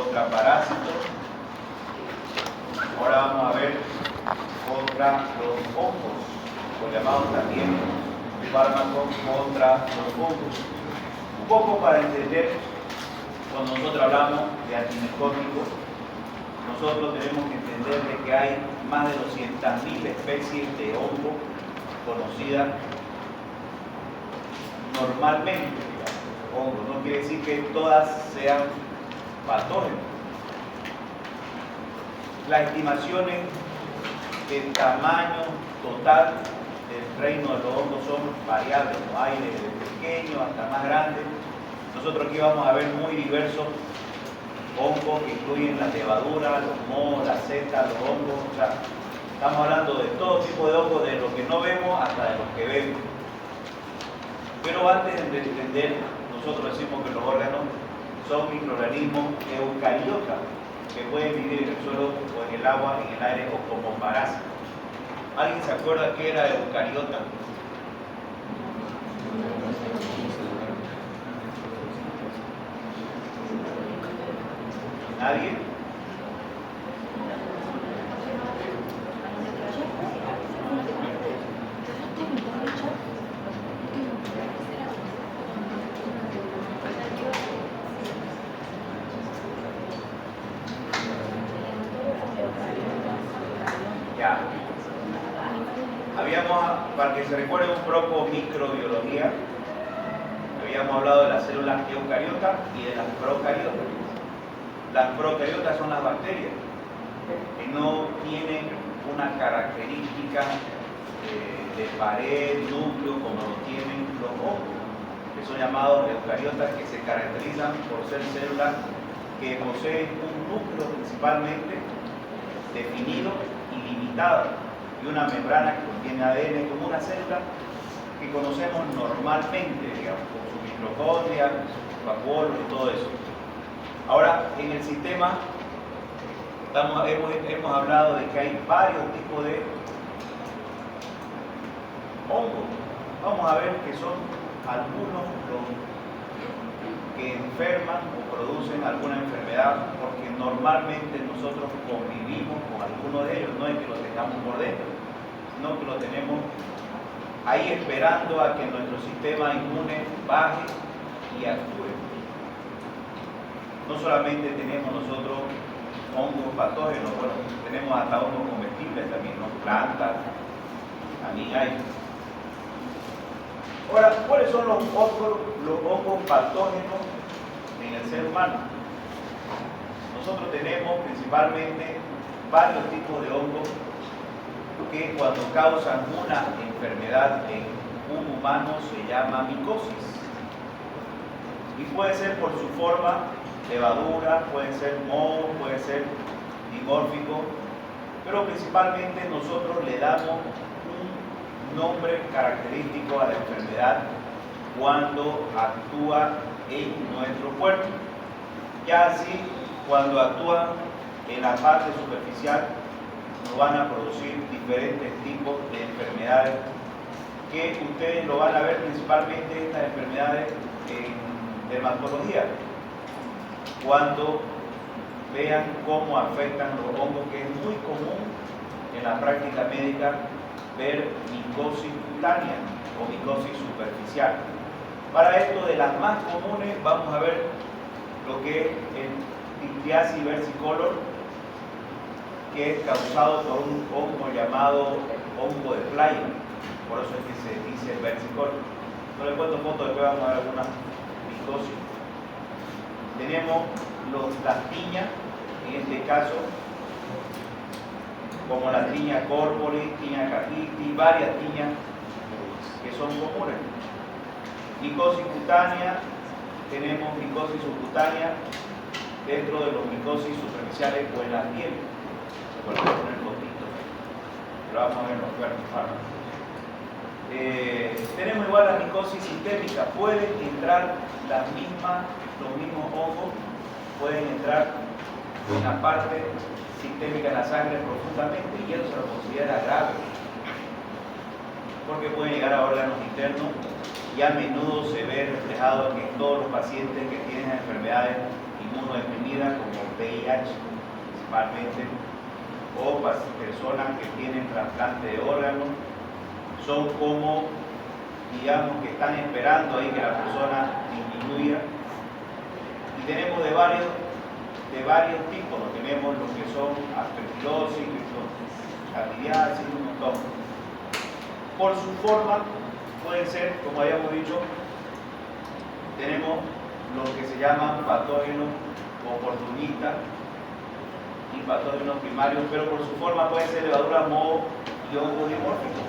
contra parásitos. Ahora vamos a ver contra los hongos, o llamados también fármacos contra los hongos. Un poco para entender, cuando nosotros hablamos de antimicóticos, nosotros tenemos que entender de que hay más de 200.000 especies de hongo conocidas normalmente. Hongos no quiere decir que todas sean patógenos. Las estimaciones del tamaño total del reino de los hongos son variables, no hay desde pequeños hasta más grandes. Nosotros aquí vamos a ver muy diversos hongos que incluyen las levaduras, los mohos, las setas, los hongos, o sea, estamos hablando de todo tipo de hongos, de lo que no vemos hasta de los que vemos. Pero antes de entender, nosotros decimos que los órganos son microorganismos eucariotas que pueden vivir en el suelo o en el agua, en el aire o como parásitos. ¿Alguien se acuerda qué era eucariota? ¿Nadie? Ya. Para que se recuerde un poco microbiología, habíamos hablado de las células eucariotas y de las procariotas. Las procariotas son las bacterias que no tienen una característica de pared, núcleo, como lo tienen los hongos, que son llamados eucariotas, que se caracterizan por ser células que poseen un núcleo principalmente definido y limitado, y una membrana que contiene ADN, como una célula que conocemos normalmente, digamos, con su mitocondria, su vacuolo y todo eso. Ahora, en el sistema hemos hablado de que hay varios tipos de hongos. Vamos a ver que son algunos los que enferman o producen alguna enfermedad, porque normalmente nosotros convivimos con alguno de ellos, no es que lo tengamos por dentro, sino que lo tenemos ahí esperando a que nuestro sistema inmune baje y actúe. No solamente tenemos nosotros hongos patógenos, bueno, tenemos hasta hongos comestibles también, ¿no? Plantas, también hay. Ahora, ¿cuáles son los hongos patógenos en el ser humano? Nosotros tenemos principalmente varios tipos de hongos que cuando causan una enfermedad en un humano se llama micosis. Y puede ser por su forma, levadura, puede ser moho, puede ser dimórfico, pero principalmente nosotros le damos nombre característico a la enfermedad cuando actúa en nuestro cuerpo. Ya así, cuando actúan en la parte superficial, nos van a producir diferentes tipos de enfermedades que ustedes lo van a ver principalmente estas enfermedades en dermatología, cuando vean cómo afectan los hongos, que es muy común en la práctica médica ver micosis cutánea o micosis superficial. Para esto, de las más comunes, vamos a ver lo que es el Pityriasis versicolor, que es causado por un hongo llamado hongo de playa, por eso es que se dice versicolor. No le cuento fotos, después vamos a ver algunas micosis. Tenemos las tiñas, en este caso, como la tiña corporis, tiña cajitis, varias tiñas que son comunes. Micosis cutánea, tenemos micosis subcutánea dentro de los micosis superficiales o en la piel. Bueno, voy a poner fotitos, pero vamos a ver los cuerpos. Tenemos igual la micosis sistémica, pueden entrar los mismos hongos, pueden entrar en la parte sistémica en la sangre profundamente, y eso se lo considera grave, porque pueden llegar a órganos internos y a menudo se ve reflejado en todos los pacientes que tienen enfermedades inmunodeprimidas como VIH principalmente, o personas que tienen trasplante de órganos, son como, digamos, que están esperando ahí que la persona disminuya. Y tenemos de varios tipos, ¿no? Tenemos los que son aspergilosis, candidiasis, un montón. Por su forma, pueden ser, como habíamos dicho, tenemos lo que se llaman patógenos oportunistas y patógenos primarios, pero por su forma pueden ser levaduras moho y hongos dimórficos.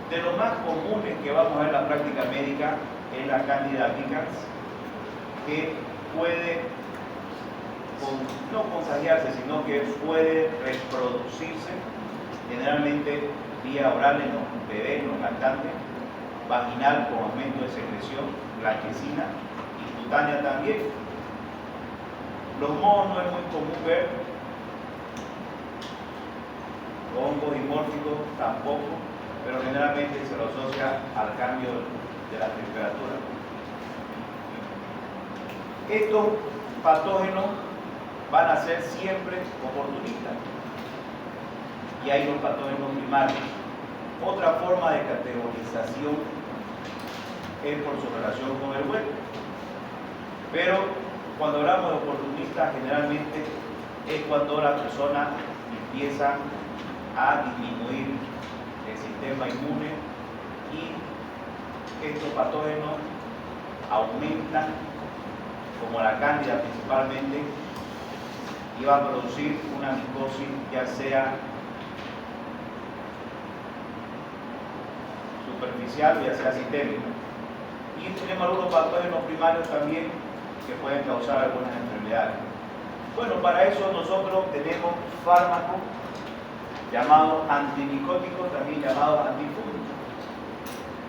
De los más comunes que vamos a ver en la práctica médica es la Candida albicans, que puede no contagiarse, sino que puede reproducirse generalmente vía oral en los bebés, en los lactantes, vaginal con aumento de secreción, blanquecina y cutánea también. Los mohos no es muy común ver, hongos dimórficos tampoco, pero generalmente se lo asocia al cambio de la temperatura. Estos patógenos van a ser siempre oportunistas. Y hay los patógenos primarios. Otra forma de categorización es por su relación con el huevo. Pero cuando hablamos de oportunistas, generalmente es cuando la persona empieza a disminuir el sistema inmune y estos patógenos aumentan, como la cándida principalmente, y va a producir una micosis, ya sea superficial o ya sea sistémica. Y tenemos algunos patógenos primarios también que pueden causar algunas enfermedades. Bueno, para eso nosotros tenemos fármacos llamados antimicóticos, también llamados antifúngicos.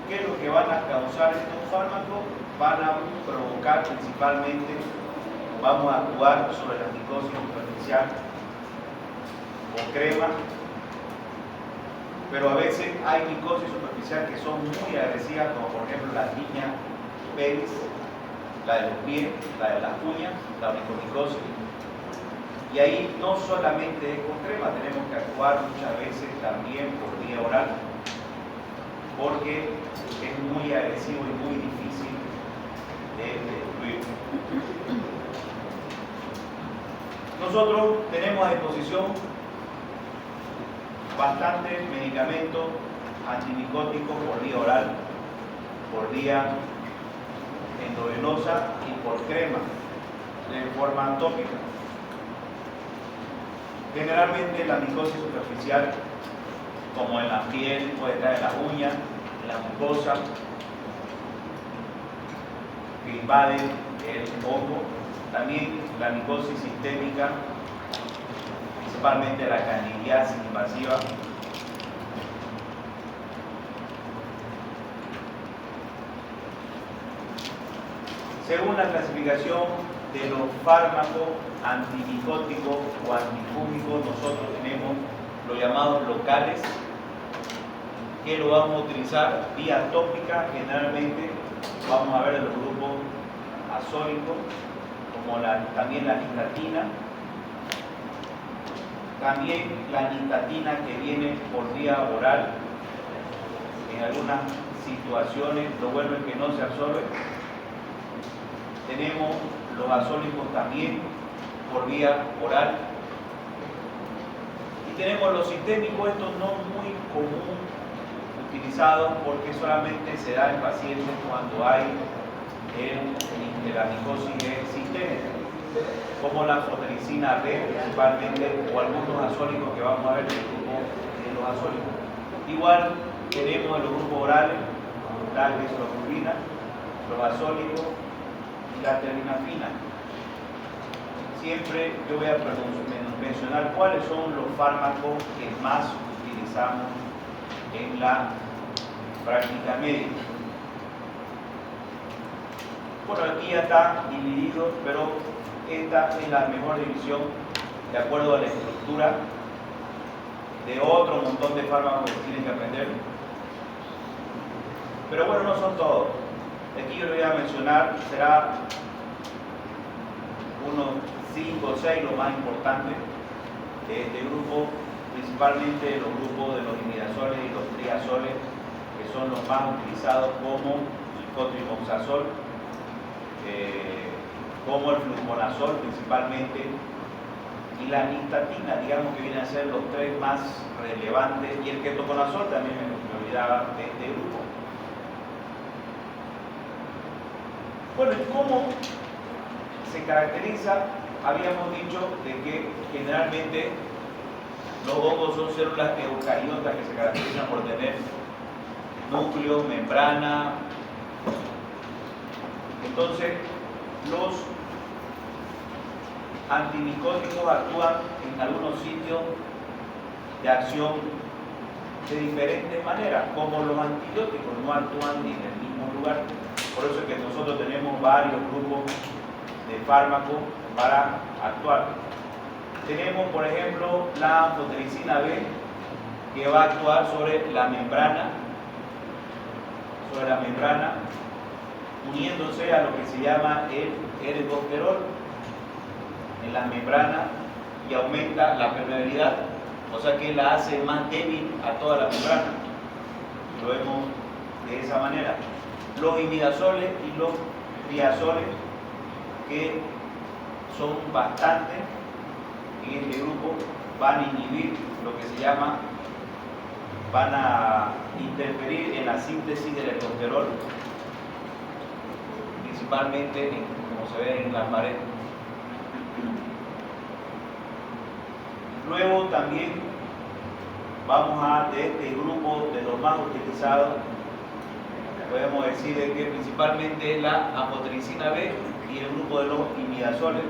¿Qué es lo que van a causar estos fármacos? Van a provocar principalmente, vamos a actuar sobre la micosis superficial con crema, pero a veces hay micosis superficial que son muy agresivas, como por ejemplo las líneas pelis, la de los pies, la de las uñas, la onicomicosis. Y ahí no solamente es con crema, tenemos que actuar muchas veces también por vía oral, porque es muy agresivo y muy difícil de destruir. Nosotros tenemos a disposición bastantes medicamentos antimicóticos por vía oral, por vía endovenosa y por crema, de forma tópica. Generalmente la micosis superficial, como en la piel, puede estar en las uñas, en la mucosa, que invade el hongo. También la micosis sistémica, principalmente la candidiasis invasiva. Según la clasificación de los fármacos antimicóticos o antifúngicos, nosotros tenemos los llamados locales, que lo vamos a utilizar vía tópica. Generalmente vamos a ver en los grupos azónicos, como también la nistatina. También la nistatina que viene por vía oral, en algunas situaciones, lo bueno es que no se absorbe. Tenemos los azónicos también por vía oral. Y tenemos los sistémicos, estos no muy común utilizados porque solamente se da en pacientes cuando hay la micosis sistémica, como la fosfericina B principalmente, o algunos azónicos que vamos a ver en el grupo de los azónicos. Igual tenemos en los grupos orales la gliclopurina, los azónicos y la terminafina. Siempre yo voy a mencionar cuáles son los fármacos que más utilizamos en la práctica médica. Bueno, aquí ya está dividido, pero esta es la mejor división de acuerdo a la estructura de otro montón de fármacos que tienen que aprender. Pero bueno, no son todos. Aquí yo lo voy a mencionar, será unos 5 o 6 lo más importante de este grupo, principalmente los grupos de los imidazoles y los triazoles, que son los más utilizados, como el cotrimoxazol, como el fluconazol principalmente, y la nistatina, digamos que vienen a ser los 3 más relevantes, y el ketoconazol también me olvidaba de este grupo. Bueno, ¿y cómo se caracteriza? Habíamos dicho de que generalmente los hongos son células eucariotas que se caracterizan por tener núcleo, membrana. Entonces, los antimicóticos actúan en algunos sitios de acción de diferentes maneras, como los antibióticos no actúan en el mismo lugar. Por eso es que nosotros tenemos varios grupos de fármacos para actuar. Tenemos, por ejemplo, la anfotericina B, que va a actuar sobre la membrana, uniéndose a lo que se llama el ergosterol en la membrana y aumenta la permeabilidad, o sea que la hace más débil a toda la membrana. Lo vemos de esa manera. Los imidazoles y los triazoles, que son bastantes en este grupo, van a inhibir lo que se llama, van a interferir en la síntesis del ergosterol, principalmente como se ve en la pared. Luego también vamos a, de este grupo de los más utilizados, podemos decir de que principalmente la anfotericina B y el grupo de los imidazoles.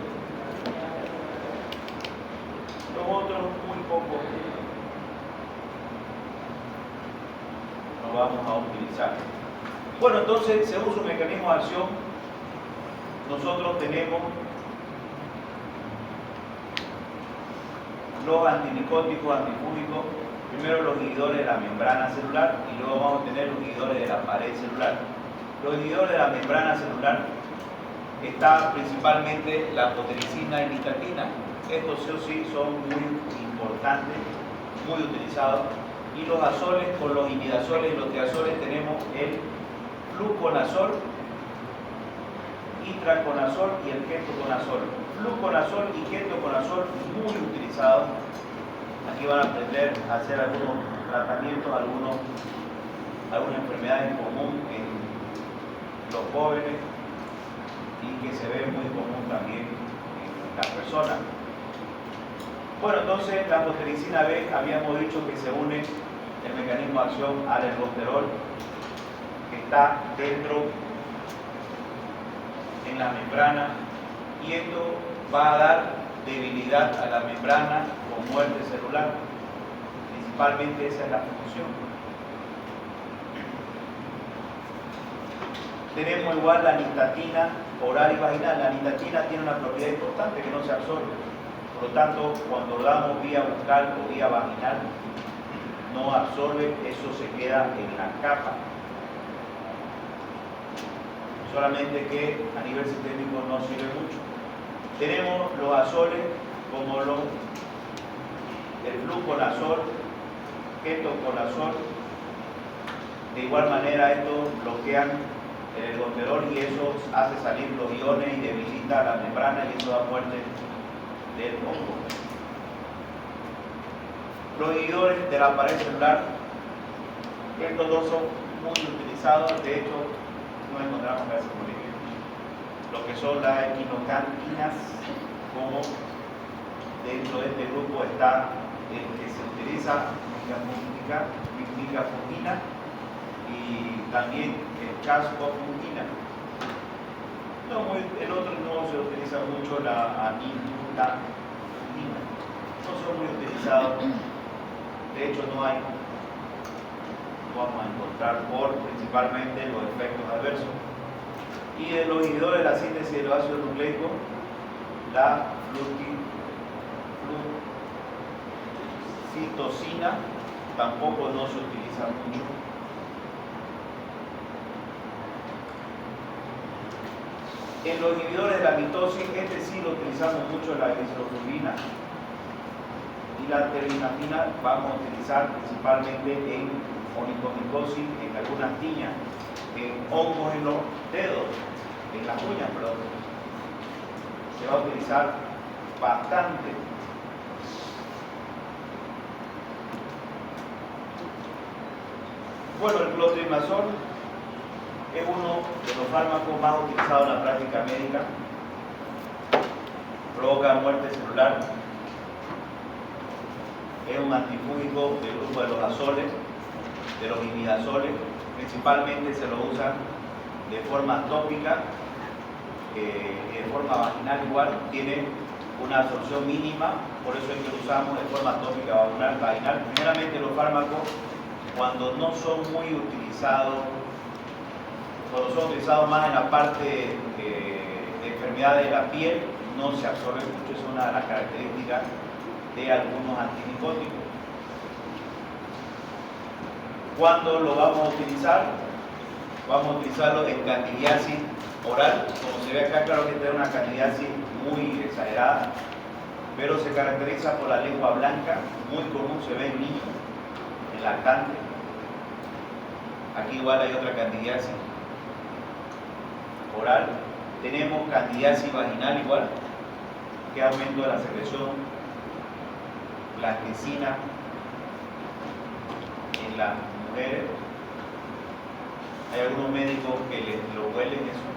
Los otros muy pocos no vamos a utilizar. Bueno, entonces, según su mecanismo de acción, nosotros tenemos los antimicóticos, antifúngicos, primero los inhibidores de la membrana celular y luego vamos a tener los inhibidores de la pared celular. Los inhibidores de la membrana celular está principalmente la anfotericina y nistatina. Estos sí o sí son muy importantes, muy utilizados. Y los azoles, con los imidazoles y los triazoles, tenemos el fluconazol, itraconazol y el ketoconazol. Fluconazol y ketoconazol muy utilizados. Aquí van a aprender a hacer algunos tratamientos, algunas enfermedades en común en los jóvenes y que se ve muy común también en las personas. Bueno, entonces la anfotericina B, habíamos dicho que se une el mecanismo de acción al ergosterol, que está dentro en la membrana, y esto va a dar debilidad a la membrana con muerte celular. Principalmente esa es la función. Tenemos igual la nistatina oral y vaginal. La nistatina tiene una propiedad importante, que no se absorbe. Por lo tanto, cuando lo damos vía bucal o vía vaginal, no absorbe, eso se queda en la capa. Solamente que a nivel sistémico no sirve mucho. Tenemos los azoles como el fluconazol, ketoconazol. De igual manera, estos bloquean el ergosterol y eso hace salir los iones y debilita la membrana y eso da muerte del hongo. Los inhibidores de la pared celular, estos dos son muy utilizados, de hecho no encontramos casi por ello. Lo que son las equinocantinas, como dentro de este grupo está el que se utiliza, micafungina, y también el cascofungina. El otro no se utiliza mucho, la anifungina. No son muy utilizados. De hecho, no vamos a encontrar por principalmente los efectos adversos. Y de los inhibidores de la síntesis del ácido nucleico, la flucitocina tampoco no se utiliza mucho. En los inhibidores de la mitosis, este sí lo utilizamos mucho en la glicilofurina y la terbinafina vamos a utilizar principalmente en onicomicosis, en algunas tiñas, en hongos en los dedos, en las uñas, perdón. Se va a utilizar bastante. Bueno, el clotrimazol es uno de los fármacos más utilizados en la práctica médica. Provoca muerte celular. Es un antifúngico del grupo de los azoles, de los imidazoles. Principalmente se lo usan de forma tópica, de forma vaginal igual. Tiene una absorción mínima, por eso es que lo usamos de forma tópica vaginal. Primeramente los fármacos, cuando no son muy utilizados, cuando son utilizados más en la parte de enfermedades de la piel, no se absorbe mucho. Es una de las características de algunos antimicóticos. ¿Cuándo lo vamos a utilizar? Vamos a utilizarlo en candidiasis oral. Como se ve acá, claro que tiene una candidiasis muy exagerada, pero se caracteriza por la lengua blanca, muy común, se ve en niños, en lactantes. Aquí igual hay otra candidiasis oral. Tenemos candidiasis vaginal igual, que aumento de la secreción, blanquecina en las mujeres. Hay algunos médicos que lo huelen eso.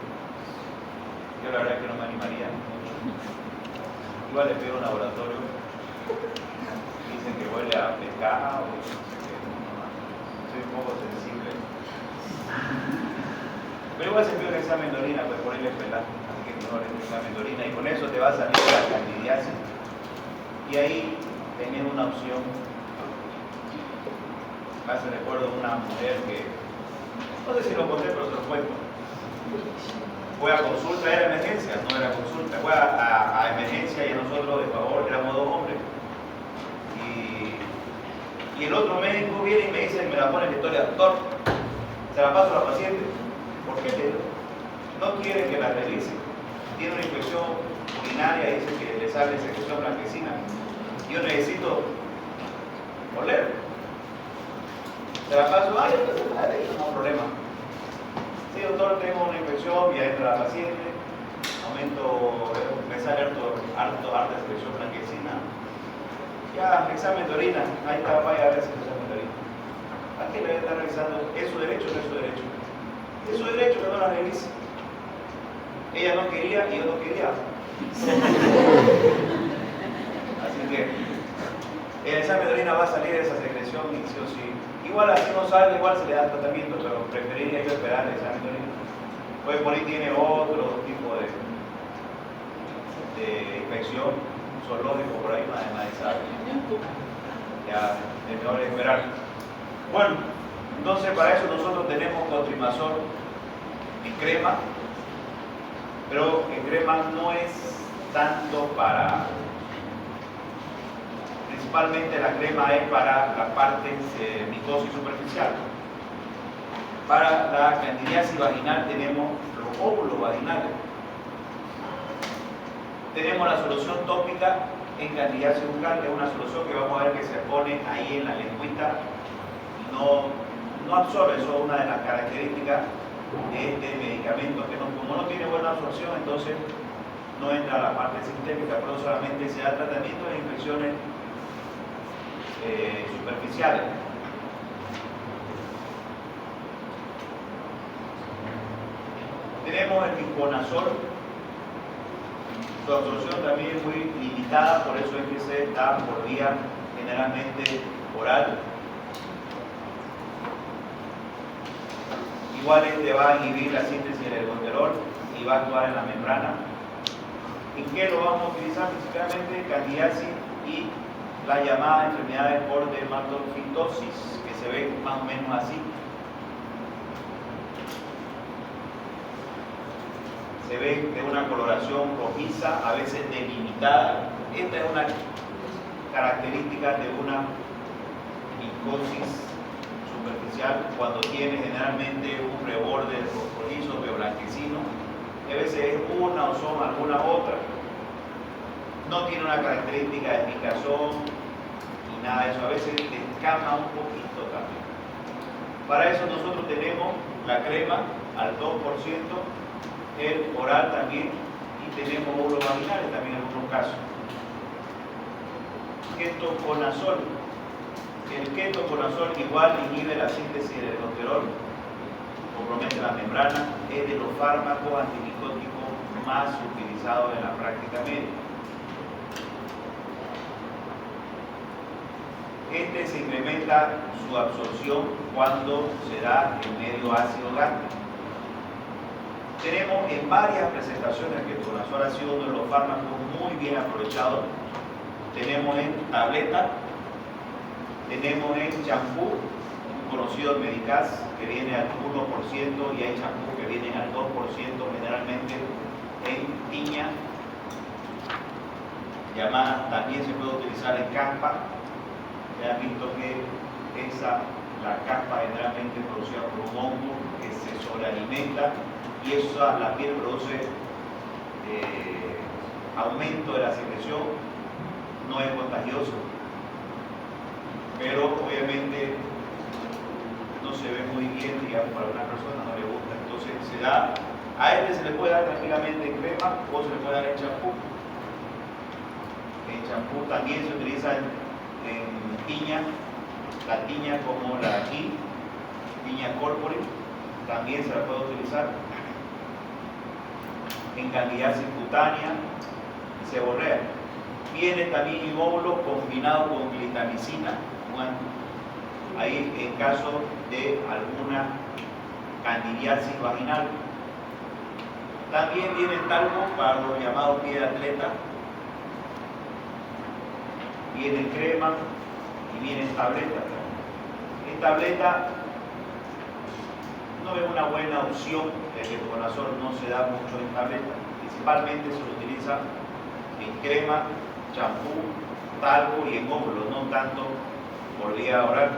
Yo la verdad es que no me animaría mucho. Igual les pido un laboratorio. Dicen que huele a pescado. Soy un poco sensible. Pero igual se pide un examen de orina, pues por ahí les pelas. Así que mejor es un examen de orina y con eso te va a salir la candidiasis. Y ahí tenés una opción. Me hace recuerdo de una mujer que, no sé si lo conté, pero se lo cuento. Fue a consulta, era emergencia, no era consulta, fue a emergencia y nosotros de favor éramos dos hombres. Y el otro médico viene y me dice, me la pone en la historia, doctor, se la paso a la paciente. ¿Por qué? No quiere que la revise. Tiene una infección urinaria y dice que le sale secreción blanquecina. Yo necesito oler. Se la paso, ay, no hay problema. Sí, doctor, tengo una infección, ya entra la paciente, aumento, me sale harta secreción blanquecina. Ya, examen de orina, ahí está, vaya a ver si es examen de orina. ¿A qué le voy a estar revisando? ¿Es su derecho o no es su derecho? Es su derecho que no la revise. Ella no quería y yo no quería. Así que el examen de orina va a salir esa secreción y sí o sí. Igual así no sale, igual se le da tratamiento, pero preferiría yo esperar el examen de orina. Pues por ahí tiene otro tipo de infección, un zoológico por ahí, nadie sabe. Ya, es mejor esperar. Bueno, entonces para eso nosotros tenemos clotrimazol en crema, pero en crema no es tanto para, principalmente la crema es para la parte de micosis superficial. Para la candidiasis vaginal tenemos los óvulos vaginales. Tenemos la solución tópica en candidiasis bucal, que es una solución que vamos a ver que se pone ahí en la lengüita y no absorbe. Eso es una de las características de este medicamento, que como no tiene buena absorción, entonces no entra a la parte sistémica, pero solamente se da tratamiento de infecciones superficiales. Tenemos el bisconazol. Su absorción también es muy limitada, por eso es que se da por vía generalmente oral. Igual este va a inhibir la síntesis del ergosterol y va a actuar en la membrana. ¿En qué lo vamos a utilizar? Principalmente candidiasis y las llamadas enfermedades por dermatofitosis, que se ven más o menos así. Se ve de una coloración rojiza, a veces delimitada. Esta es una característica de una micosis superficial, cuando tiene generalmente un reborde rojizo o blanquecino, que a veces es una o son alguna otra. No tiene una característica de picazón ni nada de eso, a veces descama un poquito también. Para eso nosotros tenemos la crema al 2%, el oral también, y tenemos óvulos vaginales también en algunos casos. Ketoconazol. El ketoconazol igual inhibe la síntesis del erosterol, compromete la membrana, es de los fármacos antimicóticos más utilizados en la práctica médica. Este se incrementa su absorción cuando se da en medio ácido gástrico. Tenemos en varias presentaciones que el ketoconazol ha sido uno de los fármacos muy bien aprovechados. Tenemos en tableta, tenemos en champú, un conocido Medicaz que viene al 1% y hay champú que vienen al 2%, generalmente en tiña, llamada, también se puede utilizar en caspa. Ya han visto que la caspa generalmente es producida por un hongo que se sobrealimenta y eso la piel produce aumento de la secreción, no es contagioso, pero obviamente no se ve muy bien, digamos, para una persona no le gusta, entonces se da, a este se le puede dar tranquilamente en crema o se le puede dar en champú. El champú también se utiliza en tiña, la tiña como la de aquí, tiña corporis, también se la puede utilizar en candidiasis cutánea y seborrea. Viene también en óvulo combinado con clindamicina, ahí en caso de alguna candidiasis vaginal. También viene talco para los llamados pie de atleta, viene crema y viene tableta. En tableta no es una buena opción, el ketoconazol no se da mucho en tableta, principalmente se lo utiliza en crema, champú, talco y en óvulo, no tanto por vía oral.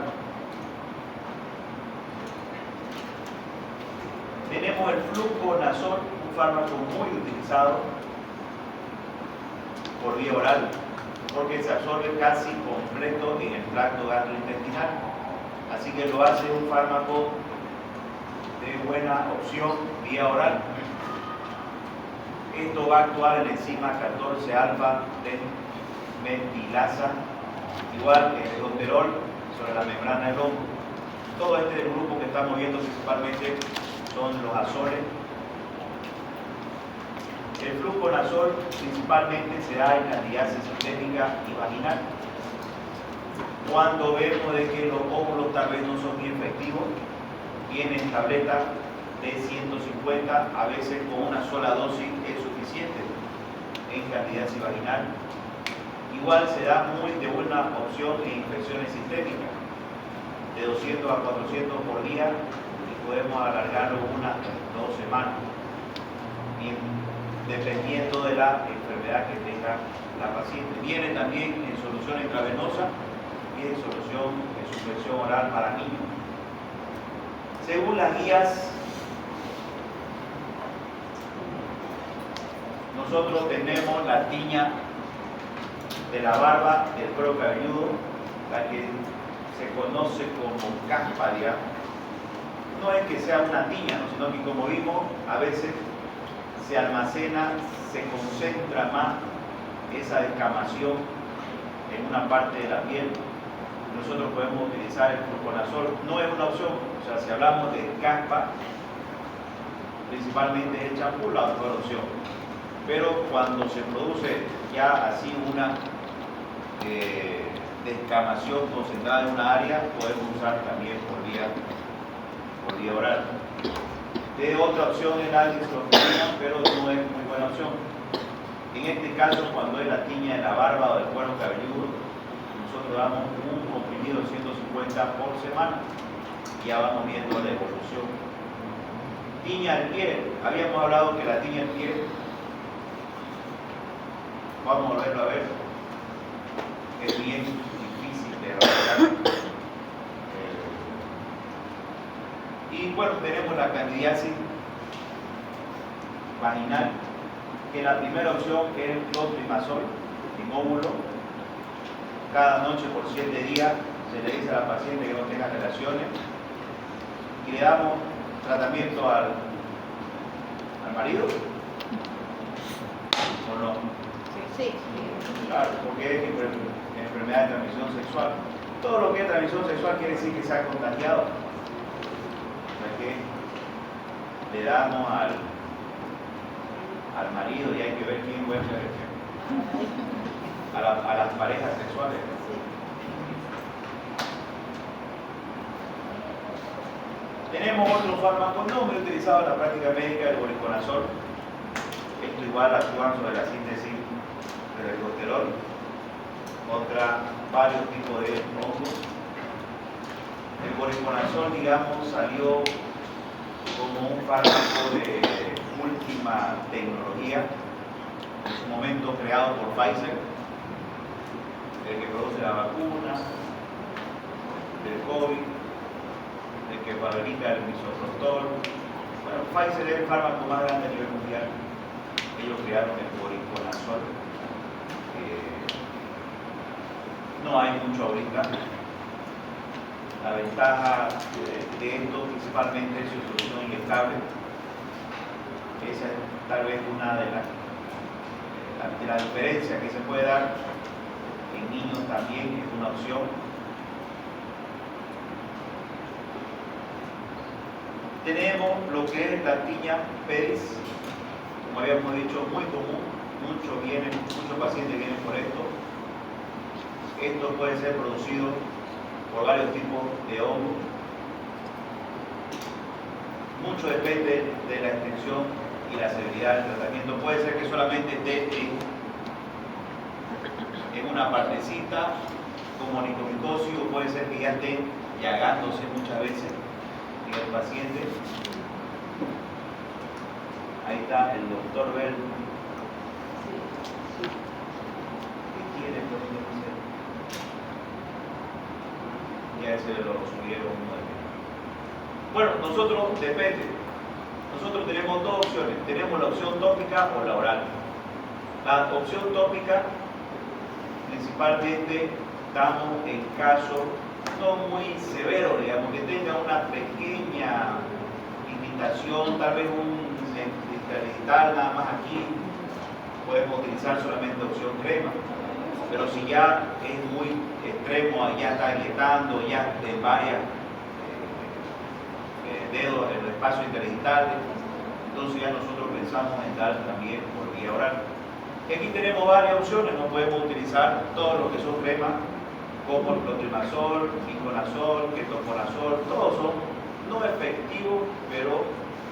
Tenemos el fluconazol, un fármaco muy utilizado por vía oral, porque se absorbe casi completo en el tracto gastrointestinal, así que lo hace un fármaco de buena opción vía oral. Esto va a actuar en la enzima 14-alfa desmetilasa, igual que el erosterol sobre la membrana del hongo. Todo este grupo que estamos viendo principalmente son los azoles. El fluconazol principalmente se da en candidiasis sistémica y vaginal. Cuando vemos de que los óvulos tal vez no son muy efectivos, vienen tabletas de 150, a veces con una sola dosis es suficiente en candidiasis vaginal. Igual se da muy de buena opción en infecciones sistémicas, de 200 a 400 por día y podemos alargarlo unas 2 semanas, dependiendo de la enfermedad que tenga la paciente. Viene también en solución intravenosa y en solución en suspensión oral para niños. Según las guías, nosotros tenemos la tiña de la barba, del cuero cabelludo, la que se conoce como caspa, digamos. No es que sea una tiña, ¿no? Sino que, como vimos, a veces se almacena, se concentra más esa descamación en una parte de la piel. Nosotros podemos utilizar el fluconazol, no es una opción, o sea, si hablamos de caspa, principalmente el champú, la mejor opción. Pero cuando se produce ya así una descamación concentrada en una área, podemos usar también por vía oral. De otra opción es la diclofenac, pero no es muy buena opción. En este caso, cuando es la tiña de la barba o del cuero cabelludo, nosotros damos un comprimido de 150 por semana y ya vamos viendo la evolución. Tiña del pie, habíamos hablado que la tiña del pie, vamos a volverlo a ver, es bien difícil de erradicar. Y bueno, tenemos la candidiasis vaginal, que la primera opción es el clotrimazol en óvulo. Cada noche por 7 días se le dice a la paciente que no tenga relaciones y le damos tratamiento al marido, ¿o no? Sí. Claro, porque es enfermedad de transmisión sexual. Todo lo que es transmisión sexual quiere decir que se ha contagiado. O sea que le damos al marido y hay que ver quién vuelve a las parejas sexuales. Tenemos otro fármaco no muy utilizado en la práctica médica, el voriconazol. Esto igual actúa sobre la síntesis de ergosterol contra varios tipos de hongos. El voriconazol, digamos, salió como un fármaco de última tecnología, en su momento creado por Pfizer, el que produce la vacuna del COVID, el que fabrica el misoprostol. Bueno, Pfizer es el fármaco más grande a nivel mundial. Ellos crearon el voriconazol. No hay mucho ahorita. La ventaja de esto principalmente es su solución inyectable. Esa es tal vez una de las diferencias que se puede dar. En niños también es una opción. Tenemos lo que es la tiña pedis, como habíamos dicho, muy común. Muchos pacientes vienen por esto. Esto puede ser producido por varios tipos de hongos. Mucho depende de la extensión y la severidad del tratamiento. Puede ser que solamente esté en una partecita como onicomicosis, o puede ser que ya esté llagándose muchas veces en el paciente. Ahí está el doctor Bell. ¿Qué quiere con esto? Ya se lo subieron. Bueno, nosotros depende. Nosotros tenemos dos opciones. Tenemos la opción tópica o la oral. La opción tópica, principalmente, estamos en casos no muy severos, digamos, que tenga una pequeña limitación, tal vez un interdigital nada más aquí, podemos utilizar solamente opción crema. Pero si ya es muy extremo, ya está agrietando, ya de varios dedos en el espacio interdigital, entonces ya nosotros pensamos en dar también por vía oral. Aquí tenemos varias opciones, no podemos utilizar todo lo que son cremas, como el clotrimazol, miconazol, ketoconazol, todos son no efectivos, pero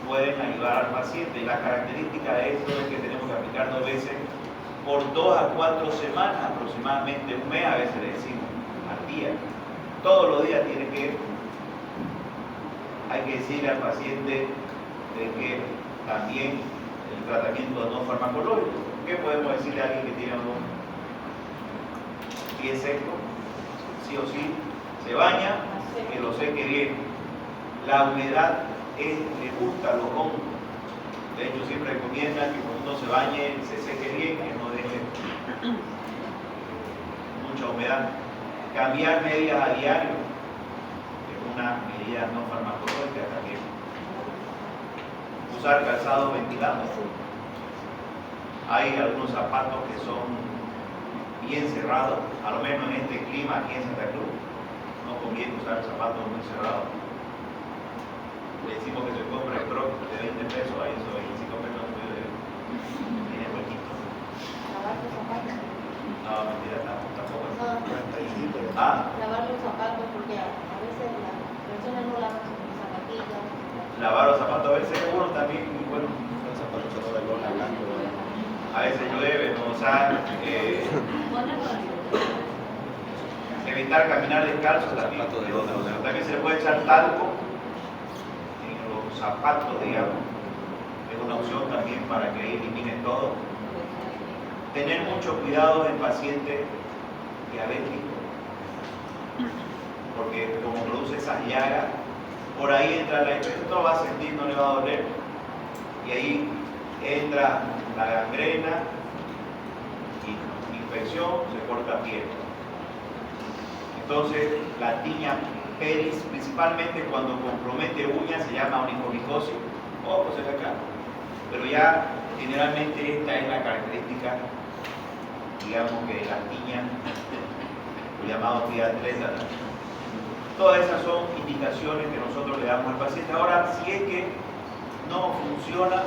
pueden ayudar al paciente. Y la característica de esto es que tenemos que aplicar 2 veces por 2 a 4 semanas, aproximadamente un mes, a veces le decimos, al día. Todos los días hay que decirle al paciente de que también el tratamiento no farmacológico. ¿Qué podemos decirle a alguien que tiene un pie seco? Sí o sí, se baña, que lo seque bien. La humedad le gusta a los hongos. De hecho, siempre recomiendan que cuando uno se bañe, se seque bien, que no deje mucha humedad. Cambiar medidas a diario es una medida no farmacológica también. Usar calzado ventilado. Hay algunos zapatos que son bien cerrados, a lo menos en este clima aquí en Santa Cruz, no conviene usar zapatos muy cerrados. Le decimos que se compre el croc de 20 pesos, ahí esos 25 pesos tiene huequito. Lavar los zapatos. No, mentira, tampoco. Lavar los zapatos, porque a veces las personas no lavan sus zapatillas. Lavar los zapatos, a veces uno también, bueno, Los zapatos son de lona blanco. a veces llueve, no usar, evitar caminar descalzo también. También se le puede echar talco en los zapatos, digamos. Es una opción también para que elimine todo. Tener mucho cuidado en pacientes diabéticos, porque como produce esas llagas, por ahí entra la infección, no va a sentir, no le va a doler. Y ahí entra la gangrena, infección, se corta piel. Entonces, la tiña pedis, principalmente cuando compromete uñas, se llama onicomicosis o pues acá. Pero ya generalmente esta es la característica, digamos, que de la tiña, lo llamado triatlétala. Todas esas son indicaciones que nosotros le damos al paciente. Ahora, si es que no funciona,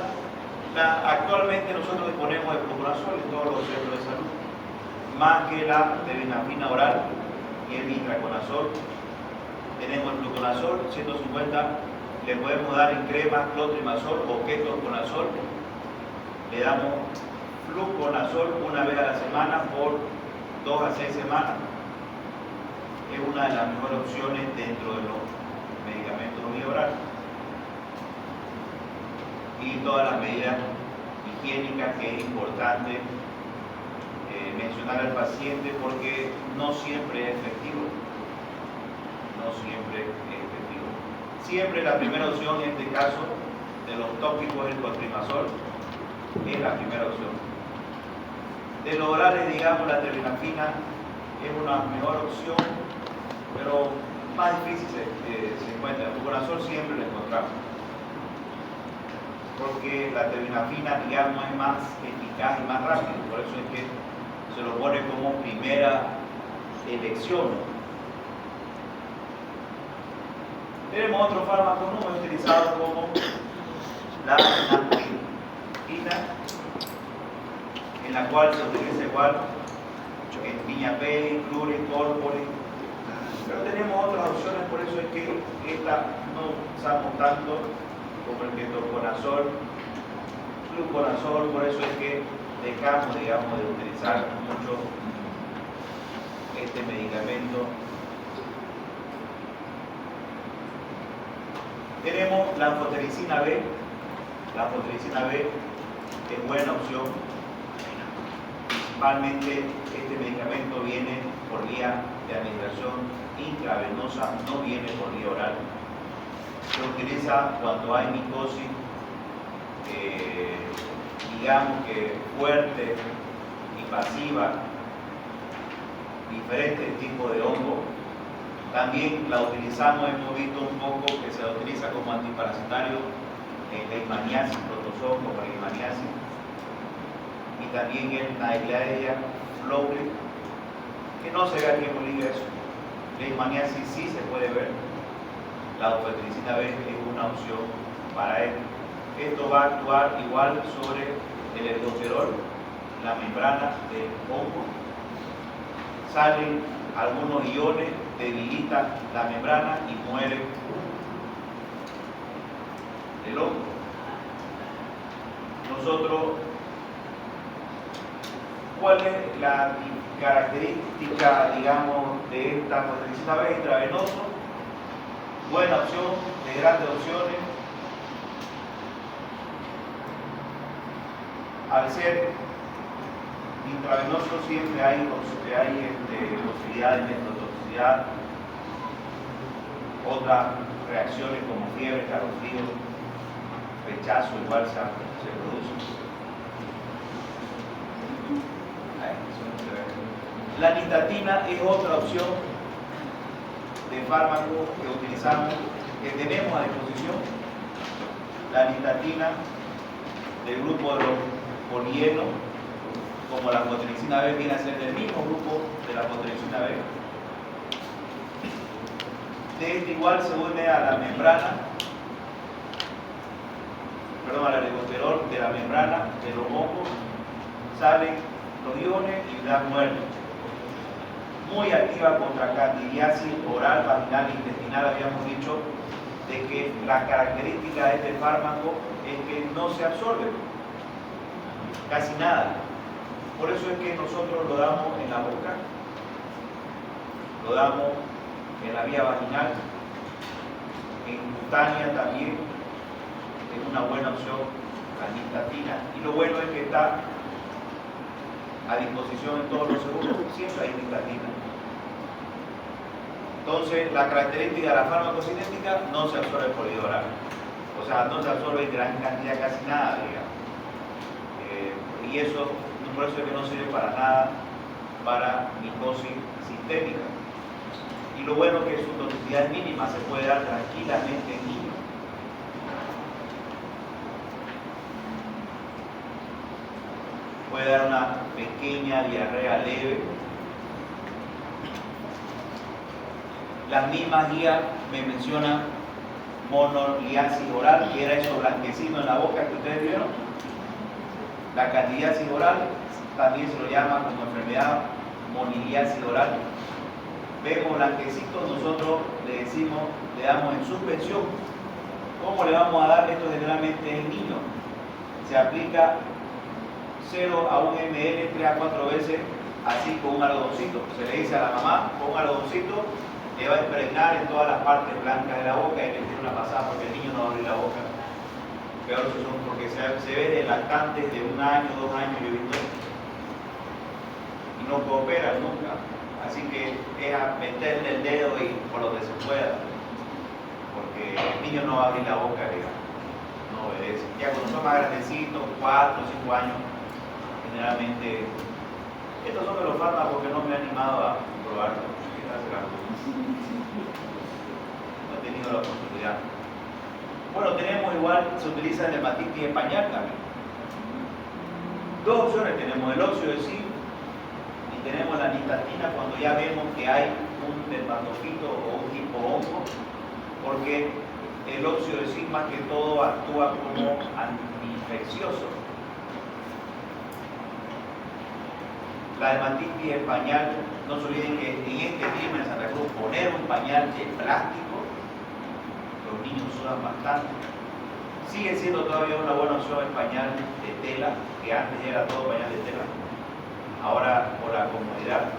actualmente nosotros disponemos de fluconazol en todos los centros de salud, más que la terbinafina oral y el itraconazol. Tenemos el fluconazol 150, le podemos dar en crema clotrimazol o ketoconazol. Le damos fluconazol una vez a la semana por 2 a 6 semanas. Es una de las mejores opciones dentro de los medicamentos vía oral. Y todas las medidas higiénicas que es importante mencionar al paciente, porque no siempre es efectivo. No siempre es efectivo. Siempre la primera opción en este caso de los tópicos es el clotrimazol, es la primera opción. De los orales, digamos, la terbinafina es una mejor opción, pero más difícil se encuentra. El fluconazol siempre lo encontramos, porque la terbinafina, digamos, es más eficaz y más rápido, por eso es que se lo pone como primera elección. Tenemos otro fármaco no utilizado como la naproxetina, en la cual se utiliza igual en piña pedis, cluris, córpolis, pero tenemos otras opciones, por eso es que esta no usamos tanto como el ketoconazol, fluconazol, por eso es que dejamos, digamos, de utilizar mucho este medicamento. Tenemos la anfotericina B. La anfotericina B es buena opción. Principalmente este medicamento viene por vía de administración intravenosa, no viene por vía oral. Se utiliza cuando hay micosis, digamos que fuerte, invasiva, diferentes tipos de hongo. También la utilizamos, hemos visto un poco que se la utiliza como antiparasitario en leishmaniasis, protozoos como leishmaniasis, y también el Naegleria floweri, que no se ve aquí en Bolivia eso. Leishmaniasis sí se puede ver. La anfotericina B es una opción para él. Esto va a actuar igual sobre el ergosterol, la membrana del hongo. Salen algunos iones, debilitan la membrana y muere el hongo. Nosotros, ¿cuál es la característica, digamos, de esta anfotericina B? Intravenoso, buena opción, de grandes opciones. Al ser intravenoso siempre hay posibilidad de nefrotoxicidad, otras reacciones como fiebre, calofrío, rechazo igual se produce. La nitatina es otra opción de fármaco que utilizamos, que tenemos a disposición. La nitatina del grupo de los polienos, como la anfotericina B, viene a ser del mismo grupo de la anfotericina B. De este igual se une a la membrana, al ergosterol de la membrana de los hongos, salen los iones y dan muerte. Muy activa contra candidiasis oral, vaginal e intestinal. Habíamos dicho de que la característica de este fármaco es que no se absorbe casi nada. Por eso es que nosotros lo damos en la boca, lo damos en la vía vaginal, en cutánea también, es una buena opción la nitatina. Y lo bueno es que está a disposición en todos los seguros, siempre hay nitatina. Entonces, la característica de la farmacocinética, no se absorbe por vía oral. O sea, no se absorbe en gran cantidad, casi nada, digamos. y eso, por eso es que no sirve para nada para micosis sistémica. Y lo bueno es que su toxicidad es mínima, se puede dar tranquilamente en niños. Puede dar una pequeña diarrea leve. Las mismas guías me mencionan monoliasis oral, que era eso blanquecino en la boca que ustedes vieron. La candidiasis oral también se lo llama como enfermedad moniliasis oral. Vemos blanquecito, nosotros le decimos, le damos en suspensión. ¿Cómo le vamos a dar esto generalmente en niños? Se aplica 0 a 1 ml 3 a 4 veces, así con un algodoncito. Se le dice a la mamá, con un algodoncito, le va a impregnar en todas las partes blancas de la boca y le tiene una pasada porque el niño no va a abrir la boca. Peor si son porque se ve de lactantes de 1 año, 2 años, yo he visto, y no cooperan nunca. Así que es a meterle el dedo y por lo que se pueda, porque el niño no va a abrir la boca, digamos, no obedece. Ya cuando son más grandecitos, 4 o 5 años, generalmente, estos son de los fármacos que no me he animado a probarlos. No he tenido la oportunidad. Bueno, tenemos igual, se utiliza el hepatitis español también. Dos opciones, tenemos el óxido de zinc y tenemos la nistatina cuando ya vemos que hay un dermatofito o un tipo hongo, porque el óxido de zinc más que todo actúa como antiinfeccioso. La hepatitis español, no se olviden que en este clima en Santa Cruz poner un pañal de plástico, los niños sudan bastante. Sigue siendo todavía una buena opción el pañal de tela, que antes era todo pañal de tela. Ahora, por la comodidad,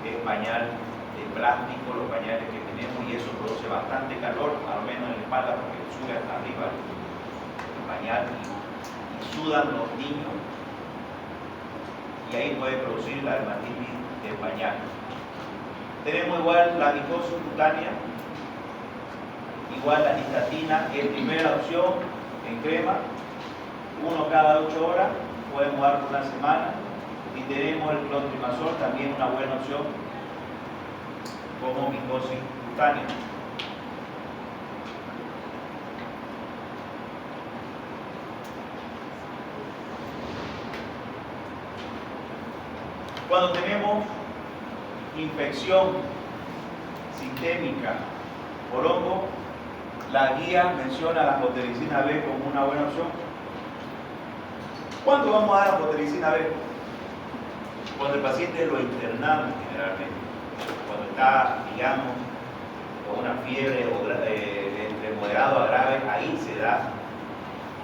es pañal de plástico, los pañales que tenemos, y eso produce bastante calor, al menos en la espalda, porque sube hasta arriba el pañal y sudan los niños. Y ahí puede producir la dermatitis del pañal. Tenemos igual la micosis cutánea, igual la nistatina, es primera opción en crema, 1 cada 8 horas, podemos dar por 1 semana. Y tenemos el clotrimazol, también una buena opción como micosis cutánea. Cuando tenemos infección sistémica por hongo, la guía menciona la amphotericina B como una buena opción. ¿Cuándo vamos a dar amphotericina B? Cuando el paciente lo internamos generalmente, cuando está, digamos, con una fiebre entre moderado a grave, ahí se da.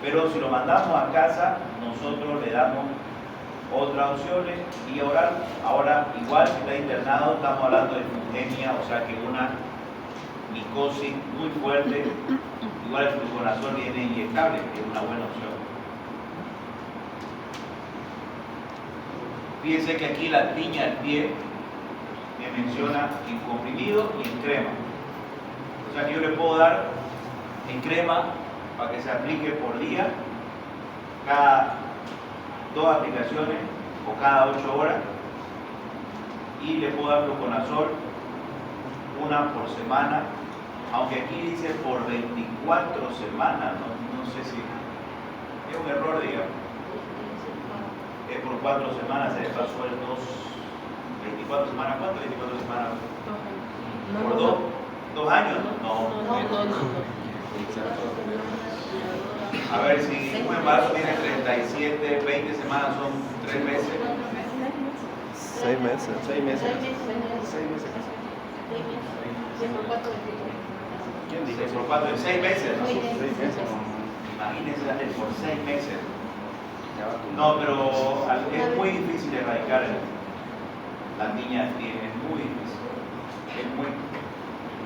Pero si lo mandamos a casa, nosotros le damos otras opciones y oral. Ahora, igual si está internado, estamos hablando de fungenia, o sea que una micosis muy fuerte, igual el fluconazol viene inyectable, que es una buena opción. Fíjense que aquí la tiña del pie me menciona en comprimido y en crema. O sea que yo le puedo dar en crema para que se aplique por día, cada 2 aplicaciones o cada 8 horas, y le puedo dar fluconazol 1 por semana, aunque aquí dice por 24 semanas, no sé si es un error, digamos. Es por 4 semanas, se le pasó el 24 semanas, ¿cuánto? 24 semanas. ¿Por 2 años? No. A ver, si un embarazo tiene 37, 20 semanas, son 3 meses. 6 meses. 6 meses. 6 meses. ¿Quién dice? Por 4, 6 meses, ¿no? 6 meses. Imagínense por 6 meses. No, pero es muy difícil erradicar la tiña del pie, es muy difícil. Es muy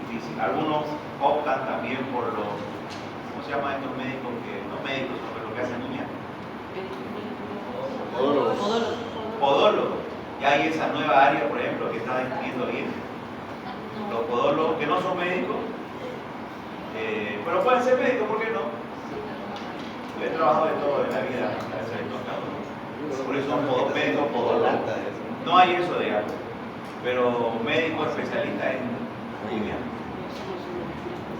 difícil. Algunos optan también por los, ¿cómo se llaman estos médicos que, no médicos, pero lo que hacen niñas? Podólogos. Y hay esa nueva área, por ejemplo, que está descubriendo bien. Los podólogos que no son médicos, pero pueden ser médicos, ¿por qué no? Yo he trabajado de todo en la vida, gracias a estos casos. Por eso son podomédicos, podólogos. No hay eso, digamos. Pero médico especialista en uña.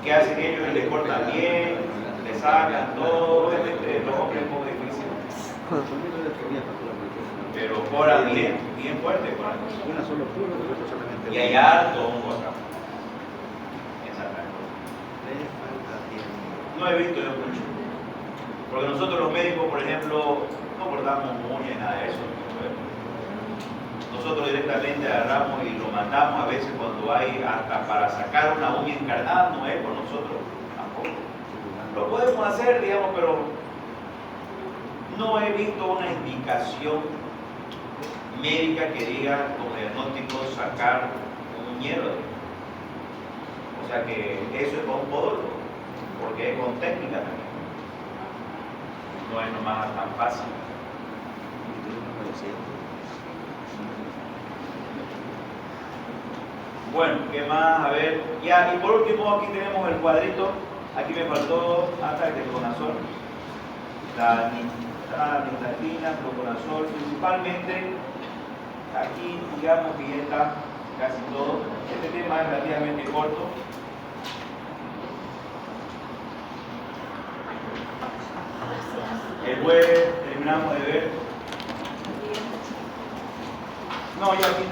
¿Qué hacen ellos? Les cortan bien, les sacan todo. Obviamente los hombres es un poco difícil. Pero cobran bien, bien fuerte. Y hay harto hongo acá. En Santa Cruz. No he visto yo mucho. Porque nosotros los médicos, por ejemplo, no cortamos uñas y nada de eso. Nosotros directamente agarramos y lo mandamos a veces cuando hay hasta para sacar una uña encarnada, no es por nosotros tampoco. Lo podemos hacer, digamos, pero no he visto una indicación médica que diga como diagnóstico sacar un uñero. O sea que eso es con podólogo, porque es con técnica también. No es nomás tan fácil. Bueno, ¿qué más? A ver, ya, y por último aquí tenemos el cuadrito. Aquí me faltó hasta el teconazol, la nitatina, proconazol, principalmente. Aquí digamos que ya está casi todo. Este tema es relativamente corto. El jueves terminamos de ver. No, ya aquí terminamos.